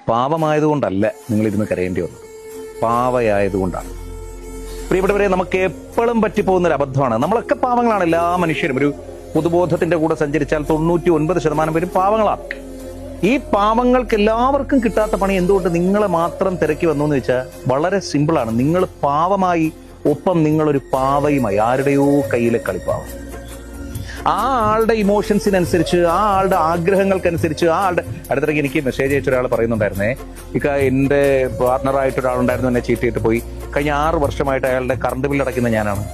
പാവമായതുകൊണ്ടല്ല നിങ്ങളിരുന്ന് കരയേണ്ടി വന്നത്, പാവയായതുകൊണ്ടാണ്. പ്രിയപ്പെട്ടവരെ, നമുക്ക് എപ്പോഴും പറ്റിപ്പോകുന്ന ഒരു അബദ്ധമാണ്. നമ്മളൊക്കെ പാവങ്ങളാണ്, എല്ലാ മനുഷ്യരും. ഒരു പൊതുബോധത്തിന്റെ കൂടെ സഞ്ചരിച്ചാൽ 99% പേരും പാവങ്ങളാണ്. ഈ പാവങ്ങൾക്ക് എല്ലാവർക്കും കിട്ടാത്ത പണി എന്തുകൊണ്ട് നിങ്ങളെ മാത്രം തിരക്കി വന്നു എന്ന് വെച്ചാൽ വളരെ സിമ്പിളാണ്. നിങ്ങൾ പാവമായി, ഒപ്പം നിങ്ങളൊരു പാവയുമായി, ആരുടെയോ കയ്യിലെ കളിപ്പാവം. ആ ആളുടെ ഇമോഷൻസിനനുസരിച്ച്, ആ ആളുടെ ആഗ്രഹങ്ങൾക്കനുസരിച്ച്, ആ ആളുടെ അടുത്തിടയ്ക്ക് എനിക്ക് മെസ്സേജ് അയച്ച ഒരാൾ പറയുന്നുണ്ടായിരുന്നേ, എന്റെ പാർട്ണറായിട്ട് ഒരാളുണ്ടായിരുന്നു, എന്നെ ചീറ്റ് ചെയ്തിട്ട് പോയി. കഴിഞ്ഞ 6 വർഷമായിട്ട് അയാളുടെ കറണ്ട് ബില്ല് അടയ്ക്കുന്ന ഞാനാണ്.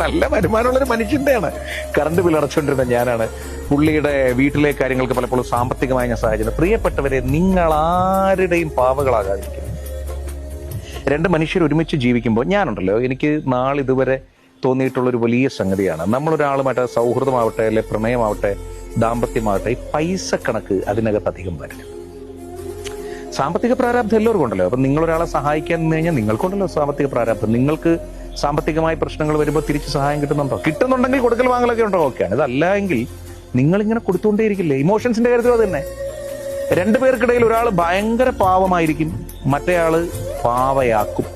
നല്ല വരുമാനമുള്ളൊരു മനുഷ്യന്റെയാണ്. കറണ്ട് ബില്ല് അടച്ചുകൊണ്ടിരുന്ന ഞാനാണ്. പുള്ളിയുടെ വീട്ടിലെ കാര്യങ്ങൾക്ക് പലപ്പോഴും സാമ്പത്തികമായി ഞാൻ സഹായിച്ചത്. പ്രിയപ്പെട്ടവരെ, നിങ്ങൾ ആരുടെയും പാവകളാകാതിരിക്കും. 2 മനുഷ്യർ ഒരുമിച്ച് ജീവിക്കുമ്പോൾ, ഞാനുണ്ടല്ലോ, എനിക്ക് നാളിതുവരെ തോന്നിയിട്ടുള്ളൊരു വലിയ സംഗതിയാണ്, നമ്മളൊരാളുമായിട്ട് സൗഹൃദമാവട്ടെ, അല്ലെ പ്രണയമാവട്ടെ, ദാമ്പത്യമാവട്ടെ, ഈ പൈസ കണക്ക് അതിനകത്ത് അധികം വരില്ല. സാമ്പത്തിക പ്രാരാബ്ധം എല്ലാവർക്കും ഉണ്ടല്ലോ. അപ്പൊ നിങ്ങളൊരാളെ സഹായിക്കാൻ നിന്ന് കഴിഞ്ഞാൽ നിങ്ങൾക്കുണ്ടല്ലോ സാമ്പത്തിക പ്രാരാബ്ധം. നിങ്ങൾക്ക് സാമ്പത്തികമായ പ്രശ്നങ്ങൾ വരുമ്പോൾ തിരിച്ച് സഹായം കിട്ടുന്നുണ്ടോ? കിട്ടുന്നുണ്ടെങ്കിൽ കൊടുക്കൽ വാങ്ങലൊക്കെ ഉണ്ടോ? ഓക്കെയാണ്. ഇതല്ല എങ്കിൽ നിങ്ങളിങ്ങനെ കൊടുത്തുകൊണ്ടേയിരിക്കില്ലേ? ഇമോഷൻസിന്റെ കാര്യത്തിലും അത് തന്നെ. 2 പേർക്കിടയിൽ ഒരാൾ ഭയങ്കര പാവമായിരിക്കും, മറ്റേയാള് പാവയാക്കും.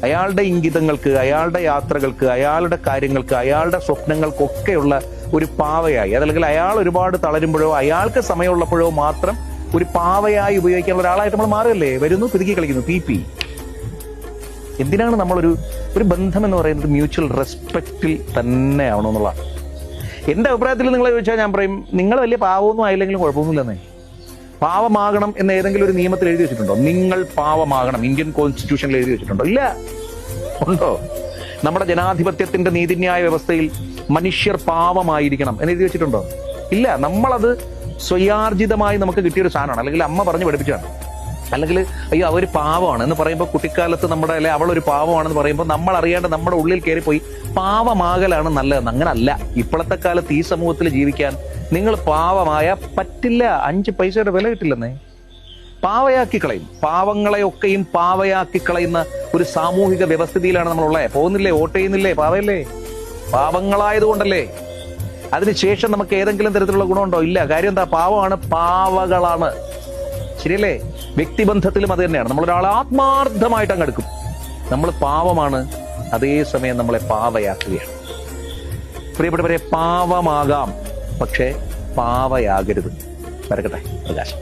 അയാളുടെ ഇംഗിതങ്ങൾക്ക്, അയാളുടെ യാത്രകൾക്ക്, അയാളുടെ കാര്യങ്ങൾക്ക്, അയാളുടെ സ്വപ്നങ്ങൾക്കൊക്കെയുള്ള ഒരു പാവയായി, അതല്ലെങ്കിൽ അയാൾ ഒരുപാട് തളരുമ്പോഴോ അയാൾക്ക് സമയമുള്ളപ്പോഴോ മാത്രം ഒരു പാവയായി ഉപയോഗിക്കാനുള്ള ഒരാളായിട്ട് നമ്മൾ മാറുകയല്ലേ. വരുന്നു, പിതുക്കി കളിക്കുന്നു, പി. എന്തിനാണ് നമ്മളൊരു ബന്ധം എന്ന് പറയുന്നത് മ്യൂച്വൽ റെസ്പെക്റ്റിൽ തന്നെ ആവണമെന്നുള്ളതാണ് എന്റെ അഭിപ്രായത്തിൽ. നിങ്ങളെ ചോദിച്ചാൽ ഞാൻ പറയും, നിങ്ങൾ വലിയ പാവമൊന്നും ആയില്ലെങ്കിലും കുഴപ്പമൊന്നുമില്ലെന്നേ. പാവമാകണം എന്ന് ഏതെങ്കിലും ഒരു നിയമത്തിൽ എഴുതി വെച്ചിട്ടുണ്ടോ? നിങ്ങൾ പാവമാകണം ഇന്ത്യൻ കോൺസ്റ്റിറ്റ്യൂഷനിൽ എഴുതി വെച്ചിട്ടുണ്ടോ? ഇല്ല. ഉണ്ടോ? നമ്മുടെ ജനാധിപത്യത്തിന്റെ നീതിന്യായ വ്യവസ്ഥയിൽ മനുഷ്യർ പാവമായിരിക്കണം എന്ന് എഴുതി വെച്ചിട്ടുണ്ടോ? ഇല്ല. നമ്മളത് സ്വയാർജിതമായി നമുക്ക് കിട്ടിയൊരു സാധനമാണ്, അല്ലെങ്കിൽ അമ്മ പറഞ്ഞു പഠിപ്പിച്ചാണ്. അല്ലെങ്കിൽ അയ്യോ അവര് പാവമാണ് എന്ന് പറയുമ്പോൾ, കുട്ടിക്കാലത്ത് നമ്മുടെ അല്ലെ അവളൊരു പാവമാണെന്ന് പറയുമ്പോൾ നമ്മൾ അറിയാണ്ട് നമ്മുടെ ഉള്ളിൽ കയറിപ്പോയി പാവമാകലാണ് നല്ലതെന്ന്. അങ്ങനല്ല. ഇപ്പോഴത്തെ കാലത്ത് ഈ സമൂഹത്തിൽ ജീവിക്കാൻ നിങ്ങൾ പാവമായ പറ്റില്ല. 5 പൈസയുടെ വില കിട്ടില്ലെന്നേ. പാവയാക്കി കളയും. പാവങ്ങളെയൊക്കെയും പാവയാക്കി കളയുന്ന ഒരു സാമൂഹിക വ്യവസ്ഥിതിയിലാണ് നമ്മളുള്ളത്. പോകുന്നില്ലേ? വോട്ട് ചെയ്യുന്നില്ലേ? പാവയല്ലേ? പാവങ്ങളായതുകൊണ്ടല്ലേ. അതിനുശേഷം നമുക്ക് ഏതെങ്കിലും തരത്തിലുള്ള ഗുണമുണ്ടോ? ഇല്ല. കാര്യം എന്താ? പാവമാണ്, പാവകളാണ്. ശരിയല്ലേ? വ്യക്തിബന്ധത്തിലും അത് തന്നെയാണ്. നമ്മളൊരാളെ ആത്മാർത്ഥമായിട്ട് അങ്ങ് എടുക്കും. നമ്മൾ പാവമാണ്, അതേസമയം നമ്മളെ പാവയാക്കുകയാണ്. പ്രിയപ്പെട്ടവരെ, പാവമാകാം, പക്ഷേ പാവയാകരുത്. വരക്കട്ടെ പ്രകാശം.